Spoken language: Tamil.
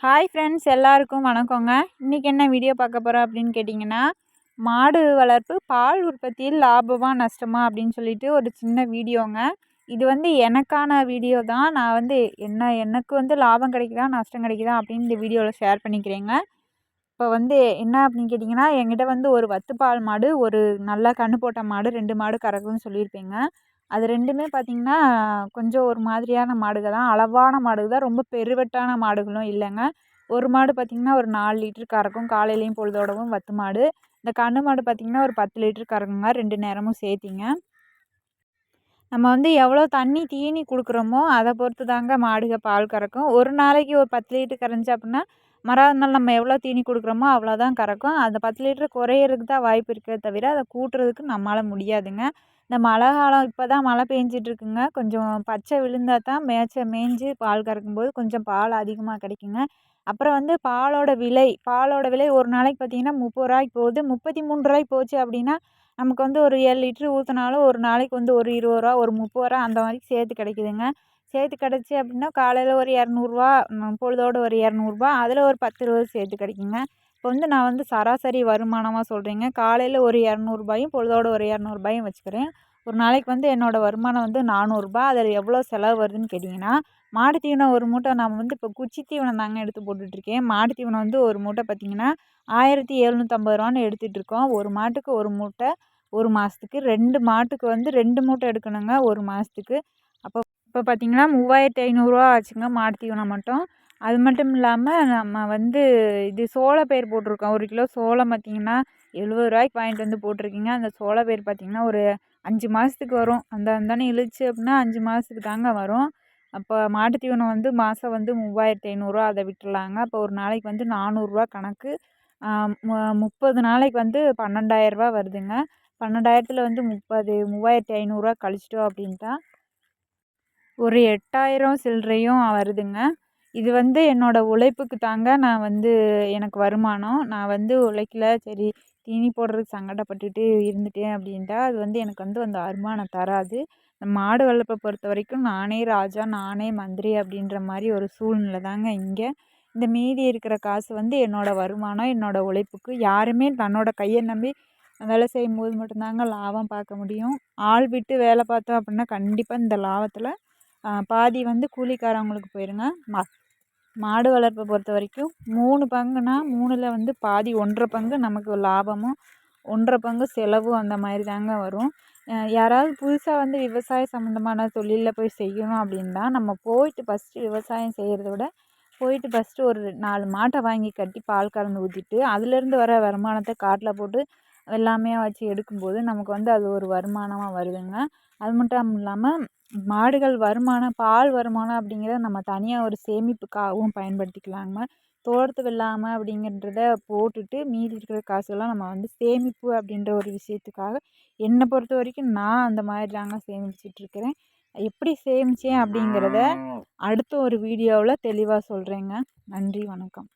ஹாய் ஃப்ரெண்ட்ஸ், எல்லாருக்கும் வணக்கங்க. இன்றைக்கி என்ன வீடியோ பார்க்க போகிறோம் அப்படின்னு கேட்டிங்கன்னா, மாடு வளர்ப்பு பால் உற்பத்தியில் லாபமா நஷ்டமா அப்படின்னு சொல்லிட்டு ஒரு சின்ன வீடியோங்க. இது எனக்கான வீடியோ தான். நான் எனக்கு லாபம் கிடைக்குதா நஷ்டம் கிடைக்குதா அப்படின்னு இந்த வீடியோவில் ஷேர் பண்ணிக்கிறேங்க. இப்போ என்ன அப்படின்னு கேட்டிங்கன்னா, என்கிட்ட ஒரு வத்துப்பால் மாடு, ஒரு நல்லா கன்று போட்ட மாடு, 2 மாடு கறக்குதுன்னு சொல்லியிருப்பேங்க. அது 2மே பார்த்திங்கன்னா கொஞ்சம் ஒரு மாதிரியான மாடுக தான். அளவான மாடுக தான், ரொம்ப பெருவெட்டான மாடுகளும் இல்லைங்க. ஒரு மாடு பார்த்திங்கன்னா ஒரு 4 லிட்டர் கறக்கும், காலையிலையும் பொழுதோடவும் வத்து மாடு. இந்த கன்று மாடு பார்த்திங்கன்னா ஒரு 10 லிட்டர் கறக்குங்க, 2 நேரமும் சேர்த்திங்க. நம்ம எவ்வளோ தண்ணி தீனி கொடுக்குறோமோ அதை பொறுத்து தாங்க மாடுக பால் கறக்கும். ஒரு நாளைக்கு ஒரு 10 லிட்டர் கறந்துச்சு அப்படின்னா, மறாவது நாள் நம்ம எவ்வளோ தீனி கொடுக்குறோமோ அவ்வளோதான் கறக்கும். அந்த 10 லிட்டர் குறையிறதுக்கு தான் வாய்ப்பு இருக்கே தவிர, அதை கூட்டுறதுக்கு நம்மளால் முடியாதுங்க. இந்த மழை காலம் இப்போ தான் மழை பெஞ்சிட்ருக்குங்க. கொஞ்சம் பச்சை விழுந்தா தான் மேய்ஞ்சு பால் கறக்கும்போது கொஞ்சம் பால் அதிகமாக கிடைக்குங்க. அப்புறம் பாலோட விலை ஒரு நாளைக்கு பார்த்திங்கன்னா ரூ. 30 போகுது. ரூ. 33 போச்சு அப்படின்னா, நமக்கு ஒரு 7 லிட்ரு ஊற்றினாலும் ஒரு நாளைக்கு ஒரு ரூ. 20, ஒரு ரூ. 30 அந்த மாதிரி சேர்த்து கிடைக்குதுங்க. சேர்த்து கிடச்சி அப்படின்னா காலையில் ஒரு ரூ. 200, பொழுதோடு ஒரு ரூ. 200, அதில் ஒரு 10, 20 சேர்த்து கிடைக்குங்க. இப்போ நான் சராசரி வருமானமாக சொல்கிறேங்க. காலையில் ஒரு ரூ. 200, பொழுதோடு ஒரு ரூ. 200 வச்சுக்கிறேன். ஒரு நாளைக்கு என்னோடய வருமானம் ரூ. 400. அதில் எவ்வளோ செலவு வருதுன்னு கேட்டிங்கன்னா, மாடு தீவனம் ஒரு மூட்டை நான் இப்போ குச்சி தீவனம் தாங்க எடுத்து போட்டுட்ருக்கேன். மாடு தீவனம் ஒரு மூட்டை பார்த்திங்கன்னா ரூ. 1750 எடுத்துகிட்ருக்கோம். ஒரு மாட்டுக்கு ஒரு மூட்டை, ஒரு மாதத்துக்கு. 2 மாட்டுக்கு 2 மூட்டை எடுக்கணுங்க ஒரு மாதத்துக்கு. அப்போ இப்போ பார்த்திங்கன்னா ரூ. 3500 ஆச்சுங்க மாட்டு தீவனம் மட்டும். அது மட்டும் இல்லாமல் நம்ம இது சோளப்பயிர் போட்டிருக்கோம். 1 கிலோ சோளம் பார்த்திங்கன்னா ரூ. 70 வாங்கிட்டு போட்டிருக்கீங்க. அந்த சோளப்பயிர் பார்த்திங்கன்னா ஒரு 5 மாதத்துக்கு வரும். அந்தானே இழுச்சு அப்படின்னா 5 மாதத்துக்கு தாங்க வரும். அப்போ மாட்டு தீவனம் மாதம் ரூ. 3500 அதை விட்டுலாங்க. அப்போ ஒரு நாளைக்கு ரூ. 400 கணக்கு. 30 நாளைக்கு ரூ. 12,000 வருதுங்க. 12,000த்தில் 30 3500 கழிச்சிட்டோம் அப்படின்ட்டா ஒரு 8000 சில்லறையும் வருதுங்க. இது என்னோடய உழைப்புக்கு தாங்க நான் எனக்கு வருமானம். நான் உழைக்கல, சரி தீனி போடுறதுக்கு சங்கடப்பட்டுட்டு இருந்துட்டேன் அப்படின்ட்டா அது எனக்கு அந்த வருமானம் தராது. மாடு வளர்ப்பை பொறுத்த வரைக்கும் நானே ராஜா, நானே மந்திரி அப்படின்ற மாதிரி ஒரு சூழ்நிலை தாங்க இங்கே. இந்த மீதி இருக்கிற காசு என்னோடய வருமானம், என்னோடய உழைப்புக்கு. யாருமே தன்னோட கையை நம்பி வேலை செய்யும்போது மட்டும்தாங்க லாபம் பார்க்க முடியும். ஆள் விட்டு வேலை பார்த்தோம் அப்படின்னா கண்டிப்பாக இந்த லாபத்தில் பாதி கூலிக்காரவங்களுக்கு போயிருங்க. மாடு வளர்ப்பை பொறுத்த வரைக்கும் 3 பங்குனா 3ல் பாதி 1.5 பங்கு நமக்கு லாபமும், 1.5 பங்கு செலவும் அந்த மாதிரி தாங்க வரும். யாராவது புதுசாக விவசாய சம்மந்தமான தொழிலில் போய் செய்யணும் அப்படின்னா, நம்ம போயிட்டு ஃபஸ்ட்டு விவசாயம் செய்கிறத விட போயிட்டு ஃபஸ்ட்டு ஒரு 4 மாட்டை வாங்கி கட்டி பால் கறந்து ஊற்றிட்டு அதுலேருந்து வர வருமானத்தை காட்டில் போட்டு எல்லாமே வச்சு எடுக்கும்போது நமக்கு அது ஒரு வருமானமாக வருதுங்க. அது மட்டும் இல்லாமல் மாடுகள் வருமானம், பால் வருமானம் அப்படிங்கிறத நம்ம தனியாக ஒரு சேமிப்புக்காகவும் பயன்படுத்திக்கலாங்க. தோட்டத்து வெள்ளாமை அப்படிங்கிறத போட்டுட்டு மீதி இருக்கிற காசெல்லாம் நம்ம சேமிப்பு அப்படின்ற ஒரு விஷயத்துக்காக என்னை பொறுத்த வரைக்கும் நான் அந்த மாதிரி தாங்க சேமிச்சிட்ருக்கிறேன். எப்படி சேமித்தேன் அப்படிங்கிறத அடுத்த ஒரு வீடியோவில் தெளிவாக சொல்கிறேங்க. நன்றி, வணக்கம்.